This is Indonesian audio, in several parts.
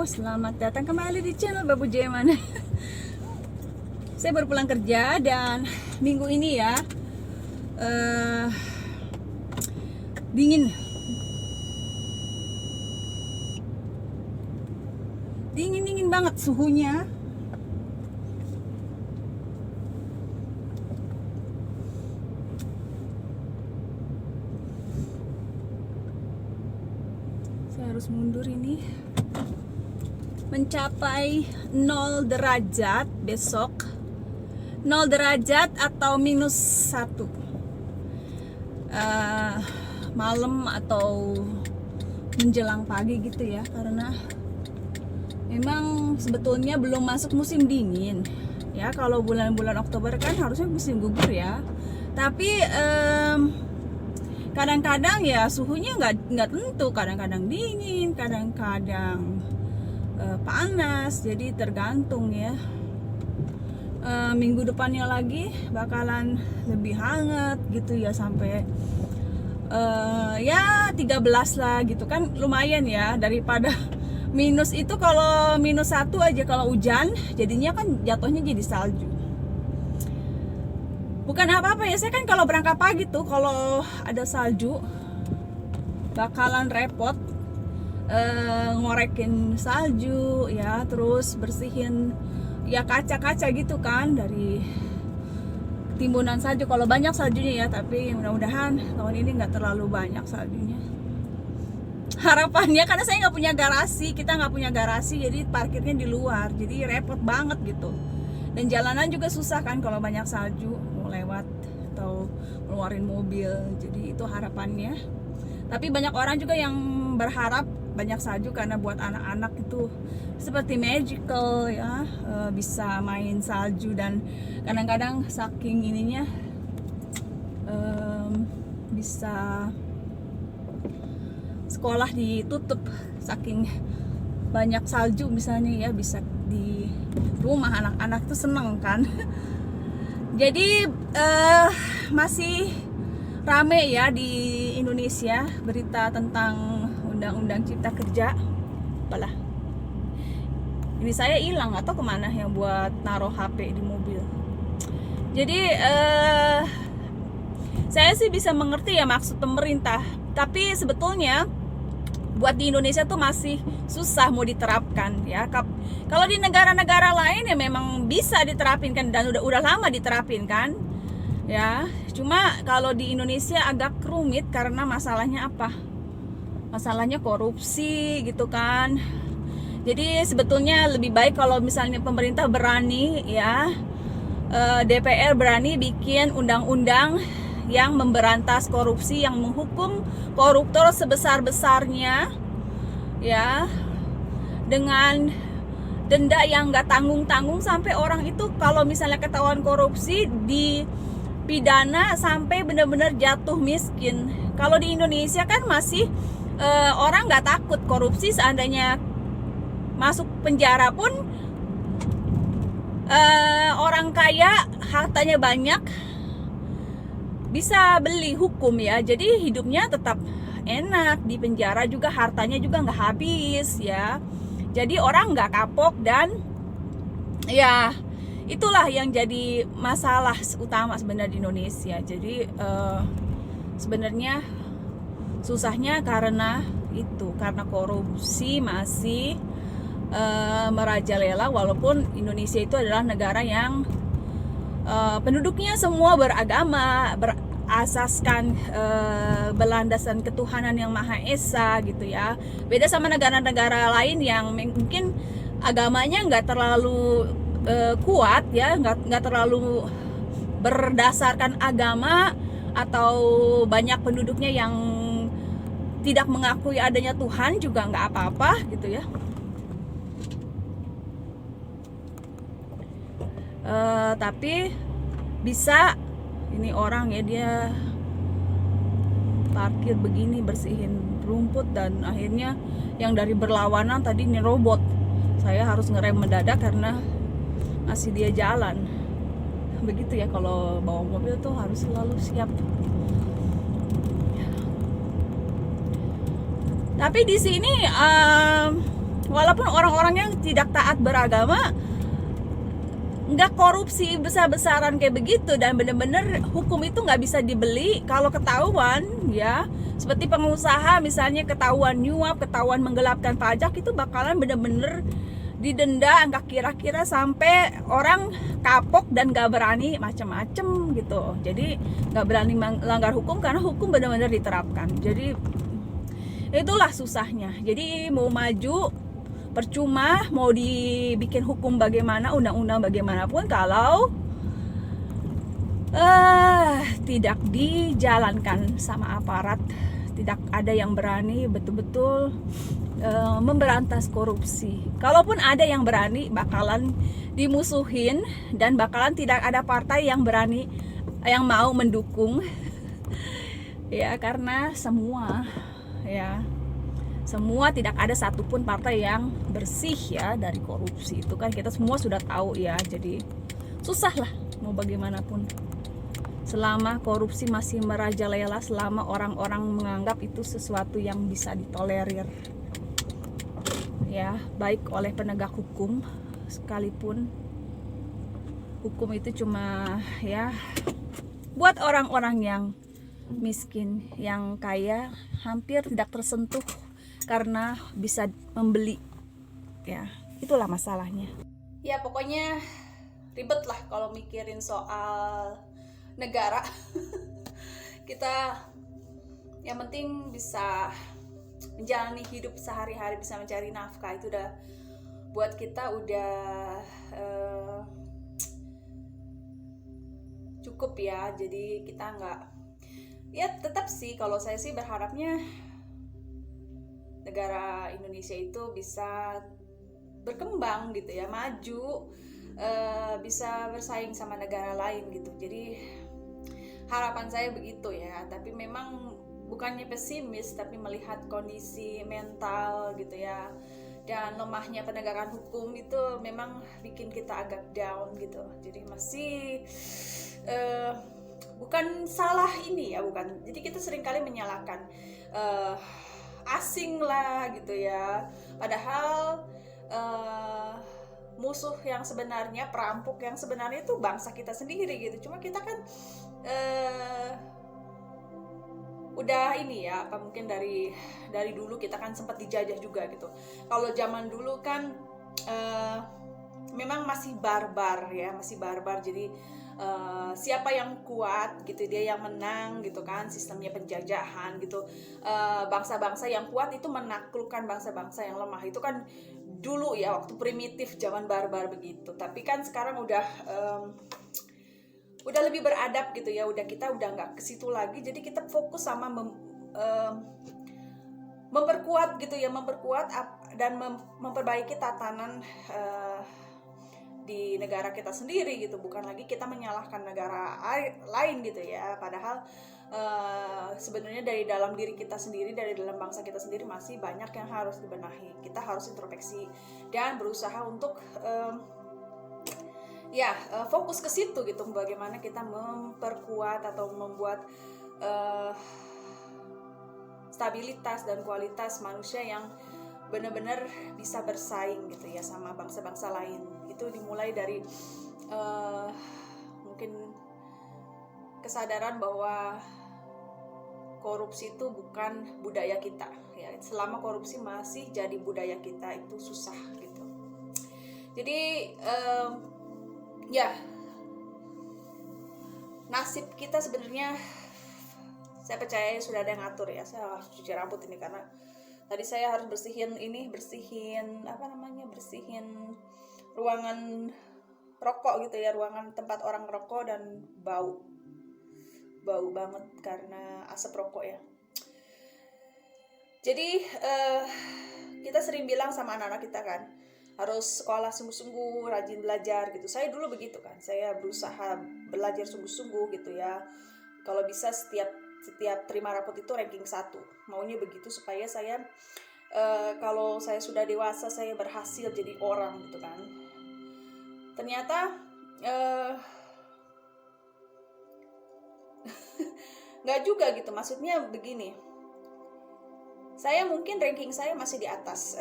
selamat datang kembali di channel Babu Jeman. Saya baru pulang kerja dan minggu ini ya dingin banget suhunya. Saya harus mundur ini. Mencapai 0 derajat besok, 0 derajat atau -1 malam atau menjelang pagi gitu ya, karena memang sebetulnya belum masuk musim dingin ya. Kalau bulan-bulan Oktober kan harusnya musim gugur ya, tapi kadang-kadang ya suhunya nggak tentu, kadang-kadang dingin, kadang-kadang panas, jadi tergantung ya. Minggu depannya lagi bakalan lebih hangat gitu ya, sampai ya 13 lah gitu kan, lumayan ya daripada minus itu. Kalau -1 aja kalau hujan jadinya kan jatuhnya jadi salju. Bukan apa-apa ya, saya kan kalau berangkat pagi tuh kalau ada salju bakalan repot ngorekin salju ya, terus bersihin ya kaca-kaca gitu kan dari timbunan salju kalau banyak saljunya ya. Tapi mudah-mudahan tahun ini nggak terlalu banyak saljunya, harapannya, karena saya nggak punya garasi, kita nggak punya garasi, jadi parkirnya di luar, jadi repot banget gitu. Dan jalanan juga susah kan kalau banyak salju, mau lewat atau ngeluarin mobil, jadi itu harapannya. Tapi banyak orang juga yang berharap banyak salju karena buat anak-anak itu seperti magical ya, bisa main salju. Dan kadang-kadang saking ininya bisa sekolah ditutup saking banyak salju misalnya ya, bisa di rumah anak-anak tuh seneng kan. Jadi masih rame ya di Indonesia berita tentang Undang-Undang Cipta Kerja. Apalah, ini saya hilang atau kemana yang buat naruh HP di mobil. Jadi saya sih bisa mengerti ya maksud pemerintah, tapi sebetulnya buat di Indonesia tuh masih susah mau diterapkan ya. Kalau di negara-negara lain ya memang bisa diterapin kan, dan udah lama diterapin kan ya. Cuma kalau di Indonesia agak rumit karena masalahnya apa? Masalahnya korupsi gitu kan. Jadi sebetulnya lebih baik kalau misalnya pemerintah berani ya, DPR berani bikin undang-undang yang memberantas korupsi, yang menghukum koruptor sebesar-besarnya ya, dengan denda yang nggak tanggung-tanggung, sampai orang itu kalau misalnya ketahuan korupsi dipidana sampai benar-benar jatuh miskin. Kalau di Indonesia kan masih orang nggak takut korupsi, seandainya masuk penjara pun orang kaya hartanya banyak bisa beli hukum ya, jadi hidupnya tetap enak. Di penjara juga hartanya juga nggak habis ya, jadi orang nggak kapok. Dan ya itulah yang jadi masalah utama sebenarnya di Indonesia. Jadi sebenarnya susahnya karena itu, karena korupsi masih merajalela, walaupun Indonesia itu adalah negara yang penduduknya semua beragama, berasaskan berlandaskan ketuhanan yang Maha Esa gitu ya. Beda sama negara-negara lain yang mungkin agamanya nggak terlalu kuat ya, nggak terlalu berdasarkan agama, atau banyak penduduknya yang tidak mengakui adanya Tuhan juga nggak apa-apa gitu ya. Tapi bisa ini orang ya, dia parkir begini, bersihin rumput, dan akhirnya yang dari berlawanan tadi nyerobot. Saya harus ngerem mendadak karena masih dia jalan. Begitu ya, kalau bawa mobil tuh harus selalu siap. Tapi di sini walaupun orang-orang yang tidak taat beragama nggak korupsi besar-besaran kayak begitu, dan bener-bener hukum itu nggak bisa dibeli. Kalau ketahuan ya, seperti pengusaha misalnya ketahuan nyuap, ketahuan menggelapkan pajak, itu bakalan bener-bener didenda, nggak kira-kira sampai orang kapok dan nggak berani macem-macem gitu. Jadi nggak berani melanggar hukum karena hukum benar-benar diterapkan. Jadi itulah susahnya. Jadi mau maju percuma, mau dibikin hukum bagaimana, undang-undang bagaimanapun, kalau tidak dijalankan sama aparat, tidak ada yang berani betul-betul memberantas korupsi. Kalaupun ada yang berani, bakalan dimusuhin, dan bakalan tidak ada partai yang berani, yang mau mendukung ya, karena semua tidak ada satupun partai yang bersih ya dari korupsi. Itu kan kita semua sudah tahu ya. Jadi susah lah mau bagaimanapun, selama korupsi masih merajalela, selama orang-orang menganggap itu sesuatu yang bisa ditolerir ya, baik oleh penegak hukum sekalipun. Hukum itu cuma ya buat orang-orang yang miskin, yang kaya hampir tidak tersentuh karena bisa membeli ya. Itulah masalahnya ya. Pokoknya ribet lah kalau mikirin soal negara. Kita yang penting bisa menjalani hidup sehari-hari, bisa mencari nafkah, itu udah buat kita udah cukup ya. Jadi kita nggak, ya tetap sih kalau saya sih berharapnya negara Indonesia itu bisa berkembang gitu ya, maju, bisa bersaing sama negara lain gitu. Jadi harapan saya begitu ya. Tapi memang bukannya pesimis, tapi melihat kondisi mental gitu ya, dan lemahnya penegakan hukum itu memang bikin kita agak down gitu. Jadi masih bukan salah ini ya, bukan. Jadi kita seringkali menyalahkan asing lah gitu ya, padahal musuh yang sebenarnya, perampok yang sebenarnya itu bangsa kita sendiri gitu. Cuma kita kan udah ini ya, apa mungkin dari dulu kita kan sempat dijajah juga gitu. Kalau zaman dulu kan memang masih barbar ya, masih barbar. Jadi siapa yang kuat gitu, dia yang menang gitu kan, sistemnya penjajahan gitu. Bangsa-bangsa yang kuat itu menaklukkan bangsa-bangsa yang lemah. Itu kan dulu ya, waktu primitif, zaman barbar begitu. Tapi kan sekarang udah lebih beradab gitu ya, kita udah nggak ke situ lagi. Jadi kita fokus sama memperkuat gitu ya, dan memperbaiki tatanan di negara kita sendiri gitu. Bukan lagi kita menyalahkan negara lain gitu ya, padahal sebenarnya dari dalam diri kita sendiri, dari dalam bangsa kita sendiri masih banyak yang harus dibenahi. Kita harus introspeksi dan berusaha untuk fokus ke situ gitu, bagaimana kita memperkuat atau membuat stabilitas dan kualitas manusia yang benar-benar bisa bersaing gitu ya sama bangsa-bangsa lain. Itu dimulai dari mungkin kesadaran bahwa korupsi itu bukan budaya kita ya. Selama korupsi masih jadi budaya kita, itu susah gitu. Jadi nasib kita sebenarnya, saya percaya sudah ada yang ngatur ya. Saya harus cuci rambut ini karena tadi saya harus bersihin ruangan rokok gitu ya, ruangan tempat orang rokok, dan bau banget karena asap rokok ya. Jadi kita sering bilang sama anak-anak kita kan, harus sekolah sungguh-sungguh, rajin belajar gitu. Saya dulu begitu kan, saya berusaha belajar sungguh-sungguh gitu ya. Kalau bisa setiap terima rapot itu ranking 1, maunya begitu supaya saya kalau saya sudah dewasa, saya berhasil jadi orang gitu kan. Ternyata nggak juga gitu. Maksudnya begini, saya mungkin ranking saya masih di atas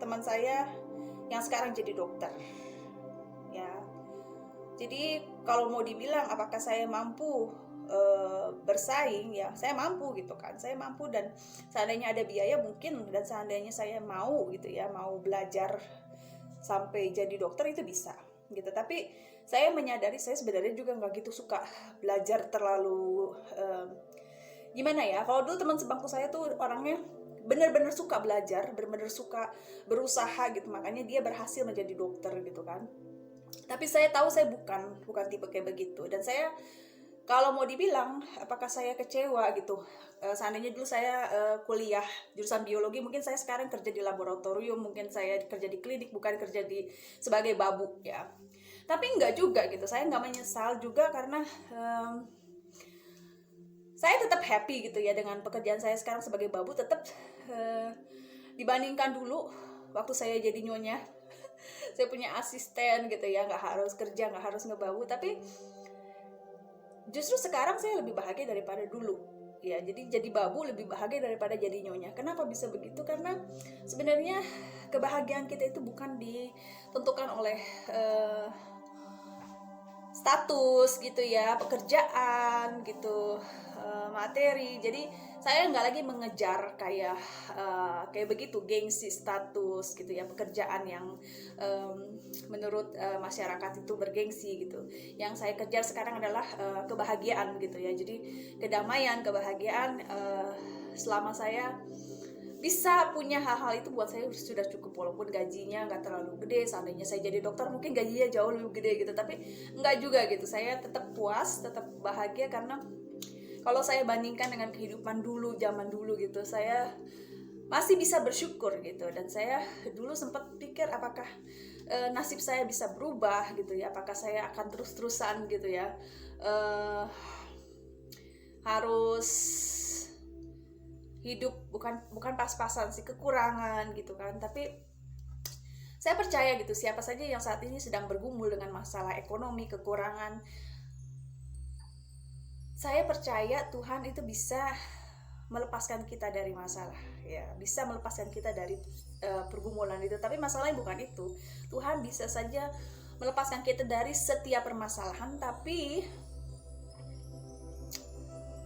teman saya yang sekarang jadi dokter. Ya, jadi kalau mau dibilang apakah saya mampu bersaing, ya saya mampu gitu kan, saya mampu, dan seandainya ada biaya mungkin, dan seandainya saya mau gitu ya, mau belajar sampai jadi dokter itu bisa gitu. Tapi saya menyadari saya sebenarnya juga nggak gitu suka belajar terlalu gimana ya. Kalau dulu teman sebangku saya tuh orangnya benar-benar suka belajar, benar-benar suka berusaha gitu, makanya dia berhasil menjadi dokter gitu kan. Tapi saya tahu saya bukan tipe kayak begitu, dan saya kalau mau dibilang apakah saya kecewa gitu, seandainya dulu saya kuliah jurusan biologi, mungkin saya sekarang kerja di laboratorium, mungkin saya kerja di klinik, bukan kerja di sebagai babu ya. Tapi enggak juga gitu, saya nggak menyesal juga, karena saya tetap happy gitu ya dengan pekerjaan saya sekarang sebagai babu, tetap dibandingkan dulu waktu saya jadi nyonya. Saya punya asisten gitu ya, nggak harus kerja, nggak harus ngebabu, tapi justru sekarang saya lebih bahagia daripada dulu ya. Jadi babu lebih bahagia daripada jadi nyonya. Kenapa bisa begitu? Karena sebenarnya kebahagiaan kita itu bukan ditentukan oleh status gitu ya, pekerjaan gitu, materi. Jadi saya nggak lagi mengejar kayak begitu, gengsi status gitu ya, pekerjaan yang menurut masyarakat itu bergengsi gitu. Yang saya kejar sekarang adalah kebahagiaan gitu ya. Jadi kedamaian, kebahagiaan, selama saya bisa punya hal-hal itu, buat saya sudah cukup. Walaupun gajinya nggak terlalu gede, seandainya saya jadi dokter mungkin gajinya jauh lebih gede gitu, tapi nggak juga gitu. Saya tetap puas, tetap bahagia, karena kalau saya bandingkan dengan kehidupan dulu, zaman dulu gitu, saya masih bisa bersyukur gitu. Dan saya dulu sempat pikir apakah nasib saya bisa berubah gitu ya, apakah saya akan terus-terusan gitu ya, harus hidup bukan pas-pasan sih, kekurangan gitu kan. Tapi saya percaya gitu, siapa saja yang saat ini sedang bergumul dengan masalah ekonomi, kekurangan, saya percaya Tuhan itu bisa melepaskan kita dari masalah ya, bisa melepaskan kita dari pergumulan itu. Tapi masalahnya bukan itu. Tuhan bisa saja melepaskan kita dari setiap permasalahan, tapi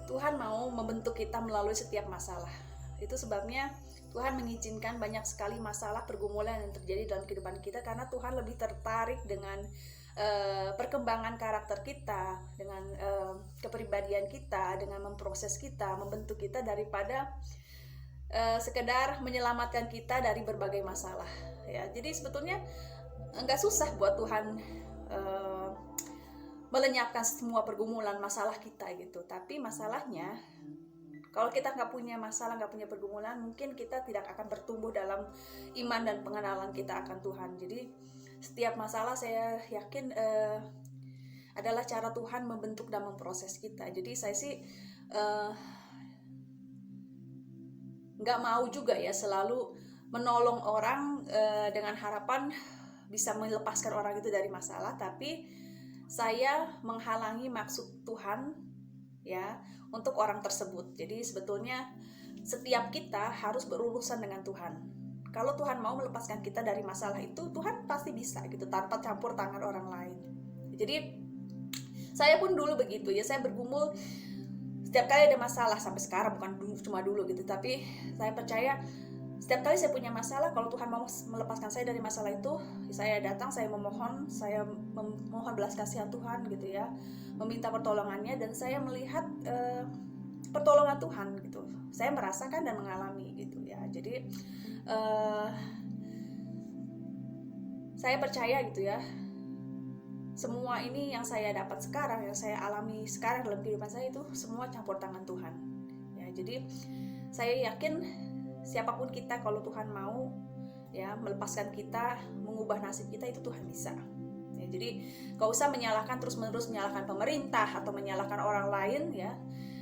Tuhan mau membentuk kita melalui setiap masalah. Itu sebabnya Tuhan mengizinkan banyak sekali masalah, pergumulan yang terjadi dalam kehidupan kita, karena Tuhan lebih tertarik dengan perkembangan karakter kita, dengan kepribadian kita, dengan memproses kita, membentuk kita, daripada sekedar menyelamatkan kita dari berbagai masalah ya. Jadi sebetulnya enggak susah buat Tuhan melenyapkan semua pergumulan masalah kita gitu. Tapi masalahnya, kalau kita nggak punya masalah, nggak punya pergumulan, mungkin kita tidak akan bertumbuh dalam iman dan pengenalan kita akan Tuhan. Jadi setiap masalah saya yakin adalah cara Tuhan membentuk dan memproses kita. Jadi saya sih nggak mau juga ya selalu menolong orang dengan harapan bisa melepaskan orang itu dari masalah, tapi saya menghalangi maksud Tuhan ya untuk orang tersebut. Jadi sebetulnya setiap kita harus berurusan dengan Tuhan. Kalau Tuhan mau melepaskan kita dari masalah itu, Tuhan pasti bisa gitu, tanpa campur tangan orang lain. Jadi saya pun dulu begitu ya, saya bergumul setiap kali ada masalah, sampai sekarang, bukan cuma dulu gitu. Tapi saya percaya setiap kali saya punya masalah, kalau Tuhan mau melepaskan saya dari masalah itu, saya datang, saya memohon belas kasihan Tuhan gitu ya, meminta pertolongannya, dan saya melihat pertolongan Tuhan gitu. Saya merasakan dan mengalami gitu ya. Jadi saya percaya gitu ya, semua ini yang saya dapat sekarang, yang saya alami sekarang dalam kehidupan saya, itu semua campur tangan Tuhan ya. Jadi saya yakin siapapun kita, kalau Tuhan mau ya melepaskan kita, mengubah nasib kita, itu Tuhan bisa ya. Jadi gak usah menyalahkan, terus-menerus menyalahkan pemerintah atau menyalahkan orang lain ya.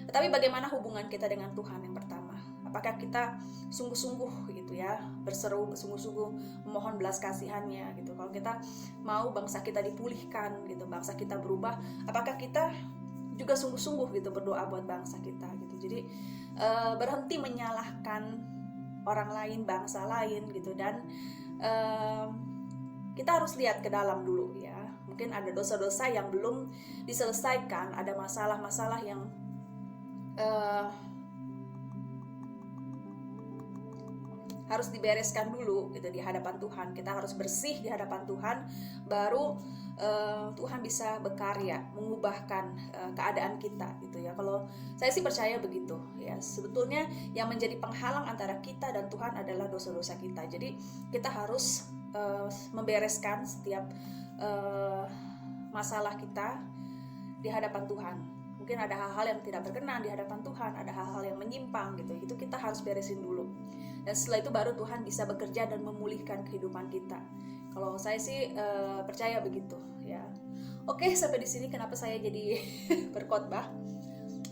Tetapi bagaimana hubungan kita dengan Tuhan yang pertama? Apakah kita sungguh-sungguh gitu ya, berseru sungguh-sungguh memohon belas kasihannya gitu. Kalau kita mau bangsa kita dipulihkan gitu, bangsa kita berubah, apakah kita juga sungguh-sungguh gitu berdoa buat bangsa kita gitu. Jadi berhenti menyalahkan orang lain, bangsa lain gitu, dan kita harus lihat ke dalam dulu ya. Mungkin ada dosa-dosa yang belum diselesaikan, ada masalah-masalah yang harus dibereskan dulu gitu di hadapan Tuhan. Kita harus bersih di hadapan Tuhan, baru Tuhan bisa berkarya mengubahkan keadaan kita gitu ya. Kalau saya sih percaya begitu ya. Sebetulnya yang menjadi penghalang antara kita dan Tuhan adalah dosa-dosa kita. Jadi kita harus membereskan setiap masalah kita di hadapan Tuhan. Mungkin ada hal-hal yang tidak berkenan di hadapan Tuhan, ada hal-hal yang menyimpang gitu. Itu kita harus beresin dulu. Dan setelah itu baru Tuhan bisa bekerja dan memulihkan kehidupan kita. Kalau saya sih percaya begitu ya. Oke, sampai di sini kenapa saya jadi berkhotbah.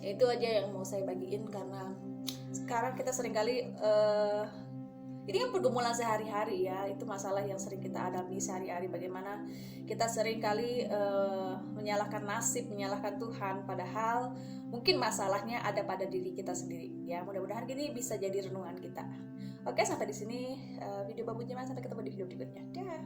Itu aja yang mau saya bagiin, karena sekarang kita seringkali ini kan pergumulan sehari-hari ya, itu masalah yang sering kita alami sehari-hari. Bagaimana kita seringkali menyalahkan nasib, menyalahkan Tuhan, padahal mungkin masalahnya ada pada diri kita sendiri ya. Mudah-mudahan gini bisa jadi renungan kita. Oke, sampai di sini video Babu Jiman. Sampai ketemu di video berikutnya. Dah.